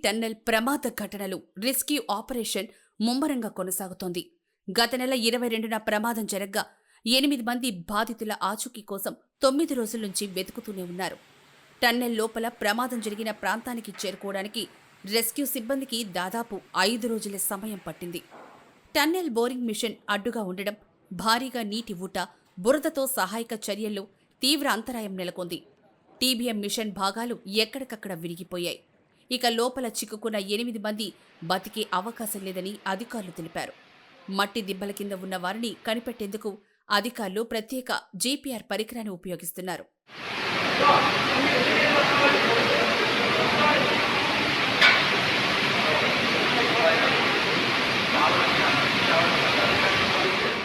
Tunnel ప్రమాద ఘటనలు rescue operation ముమ్మరంగా కొనసాగుతోంది. గత నెల 22న ప్రమాదం జరగ్గా 8 మంది బాధితుల ఆచూకీ కోసం 9 రోజుల నుంచి వెతుకుతూనే ఉన్నారు. టన్నెల్ లోపల ప్రమాదం జరిగిన ప్రాంతానికి చేరుకోవడానికి రెస్క్యూ సిబ్బందికి దాదాపు 5 రోజుల సమయం పట్టింది. టన్నెల్ బోరింగ్ మిషన్ అడ్డుగా ఉండడం, భారీగా నీటి ఊట, బురదతో సహాయక చర్యల్లో తీవ్ర అంతరాయం నెలకొంది. టీబీఎం మిషన్ భాగాలు ఎక్కడికక్కడ విరిగిపోయాయి. ఇక లోపల చిక్కుకున్న 8 మంది బతికే అవకాశం లేదని అధికారులు తెలిపారు. మట్టి దిబ్బల కింద ఉన్న వారిని కనిపెట్టేందుకు అధికారులు ప్రత్యేక జీపీఆర్ పరికరాన్ని ఉపయోగిస్తున్నారు.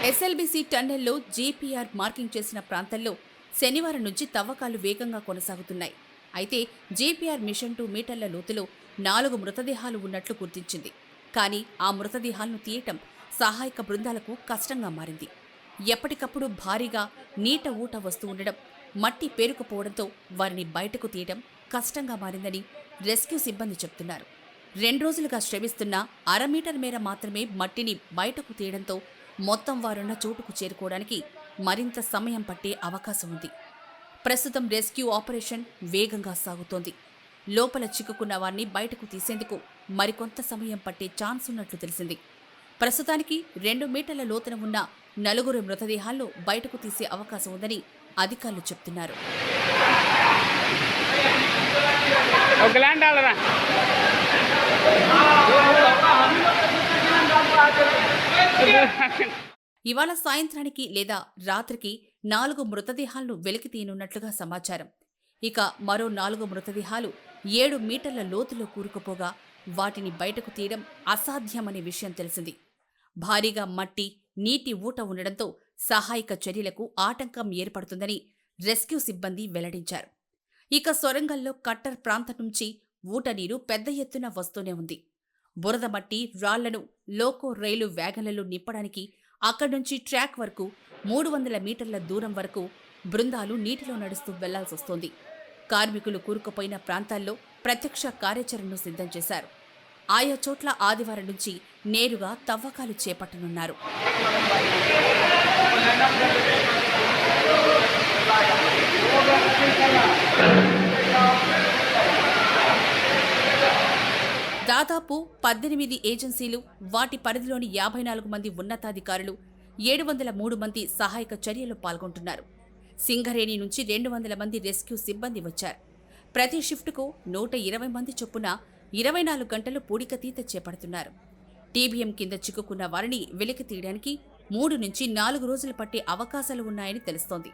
ఎస్ఎల్బీసీ టన్నెల్లో జీపీఆర్ మార్కింగ్ చేసిన ప్రాంతాల్లో శనివారం నుంచి తవ్వకాలు వేగంగా కొనసాగుతున్నాయి. అయితే జీపీఆర్ మిషన్ 2 మీటర్ల లోతులో 4 మృతదేహాలు ఉన్నట్లు గుర్తించింది. కానీ ఆ మృతదేహాలను తీయటం సహాయక బృందాలకు కష్టంగా మారింది. ఎప్పటికప్పుడు భారీగా నీట ఊట వస్తూ ఉండడం, మట్టి పేరుకుపోవడంతో వారిని బయటకు తీయడం కష్టంగా మారిందని రెస్క్యూ సిబ్బంది చెబుతున్నారు. 2 రోజులుగా శ్రమిస్తున్న 1/2 మీటర్ మేర మాత్రమే మట్టిని బయటకు తీయడంతో మొత్తం వారున్న చోటుకు చేరుకోవడానికి మరింత సమయం పట్టే అవకాశం ఉంది. ప్రస్తుతం రెస్క్యూ ఆపరేషన్ వేగంగా సాగుతోంది. లోపల చిక్కుకున్న వారిని బయటకు తీసేందుకు మరికొంత సమయం పట్టే ఛాన్స్ ఉన్నట్లు తెలిసింది. ప్రస్తుతానికి 2 మీటర్ల లోతున ఉన్న 4 మృతదేహాలను బయటకు తీసే అవకాశం ఉందని అధికారులు చెబుతున్నారు. ఇవాళ సాయంత్రానికి లేదా రాత్రికి 4 మృతదేహాలను వెలికి తీయనున్నట్లుగా సమాచారం. ఇక మరో 4 మృతదేహాలు 7 మీటర్ల లోతులో కూరుకుపోగా వాటిని బయటకు తీయడం అసాధ్యమనే విషయం తెలిసింది. భారీగా మట్టి, నీటి ఊట ఉండడంతో సహాయక చర్యలకు ఆటంకం ఏర్పడుతుందని రెస్క్యూ సిబ్బంది వెల్లడించారు. ఇక సొరంగంలో కట్టర్ ప్రాంతం నుంచి ఊట నీరు పెద్ద ఎత్తున వస్తూనే ఉంది. బురద మట్టి, రాళ్లను లోకో రైలు వ్యాగన్లలో నింపడానికి అక్కడి నుంచి ట్రాక్ వరకు 300 మీటర్ల దూరం వరకు బృందాలు నీటిలో నడుస్తూ వెళ్లాల్సొస్తోంది. కార్మికులు కూరుకుపోయిన ప్రాంతాల్లో ప్రత్యక్ష కార్యాచరణను సిద్ధం చేశారు. ఆయా చోట్ల ఆదివారం నుంచి నేరుగా తవ్వకాలు చేపట్టనున్నారు. దాదాపు 18 ఏజెన్సీలు, వాటి పరిధిలోని 54 మంది ఉన్నతాధికారులు, 703 మంది సహాయక చర్యలో పాల్గొంటున్నారు. సింగరేణి నుంచి 200 మంది రెస్క్యూ సిబ్బంది వచ్చారు. ప్రతి షిఫ్టుకు 120 మంది చొప్పున 24 గంటలు పూడికతీత చేపడుతున్నారు. టీబీఎం కింద చిక్కుకున్న వారిని వెలికి తీయడానికి 3 నుంచి 4 రోజులు పట్టే అవకాశాలు ఉన్నాయని తెలుస్తోంది.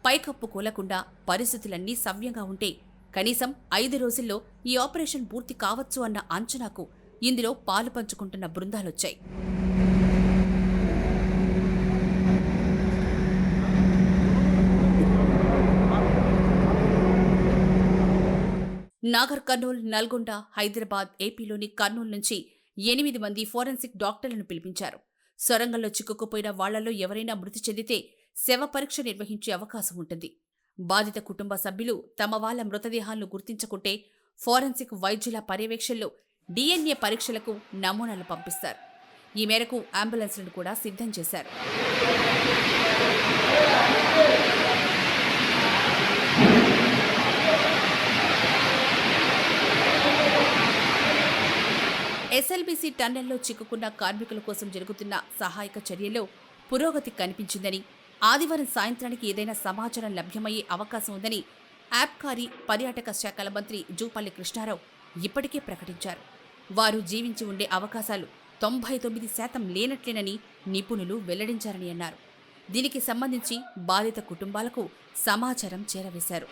పైకప్పు కూలకుండా పరిస్థితులన్నీ సవ్యంగా ఉంటే కనీసం 5 రోజుల్లో ఈ ఆపరేషన్ పూర్తి కావచ్చు అన్న అంచనాకు ఇందులో పాలు పంచుకుంటున్న బృందాలొచ్చాయి. నాగర్ కర్నూల్, నల్గొండ, హైదరాబాద్, ఏపీలోని కర్నూలు నుంచి 8 మంది ఫోరెన్సిక్ డాక్టర్లను పిలిపించారు. సొరంగంలో చిక్కుకుపోయిన వాళ్లలో ఎవరైనా మృతి చెందితే శవ పరీక్ష నిర్వహించే అవకాశం ఉంటుంది. బాధిత కుటుంబ సభ్యులు తమ వాళ్ల మృతదేహాలను గుర్తించకుంటే ఫోరెన్సిక్ వైద్యుల పర్యవేక్షణలో DNA పరీక్షలకు నమూనాలు పంపిస్తారు. ఈ మేరకు అంబులెన్స్లను కూడా సిద్ధం చేశారు. ఎస్ఎల్బీసీ టన్నెల్లో చిక్కుకున్న కార్మికుల కోసం జరుగుతున్న సహాయక చర్యల్లో పురోగతి కనిపించిందని, ఆదివారం సాయంత్రానికి ఏదైనా సమాచారం లభ్యమయ్యే అవకాశం ఉందని ఆబ్కారీ, పర్యాటక శాఖల మంత్రి జూపల్లి కృష్ణారావు ఇప్పటికే ప్రకటించారు. వారు జీవించి ఉండే అవకాశాలు 99% లేనట్లేనని నిపుణులు వెల్లడించారని అన్నారు. దీనికి సంబంధించి బాధిత కుటుంబాలకు సమాచారం చేరవేశారు.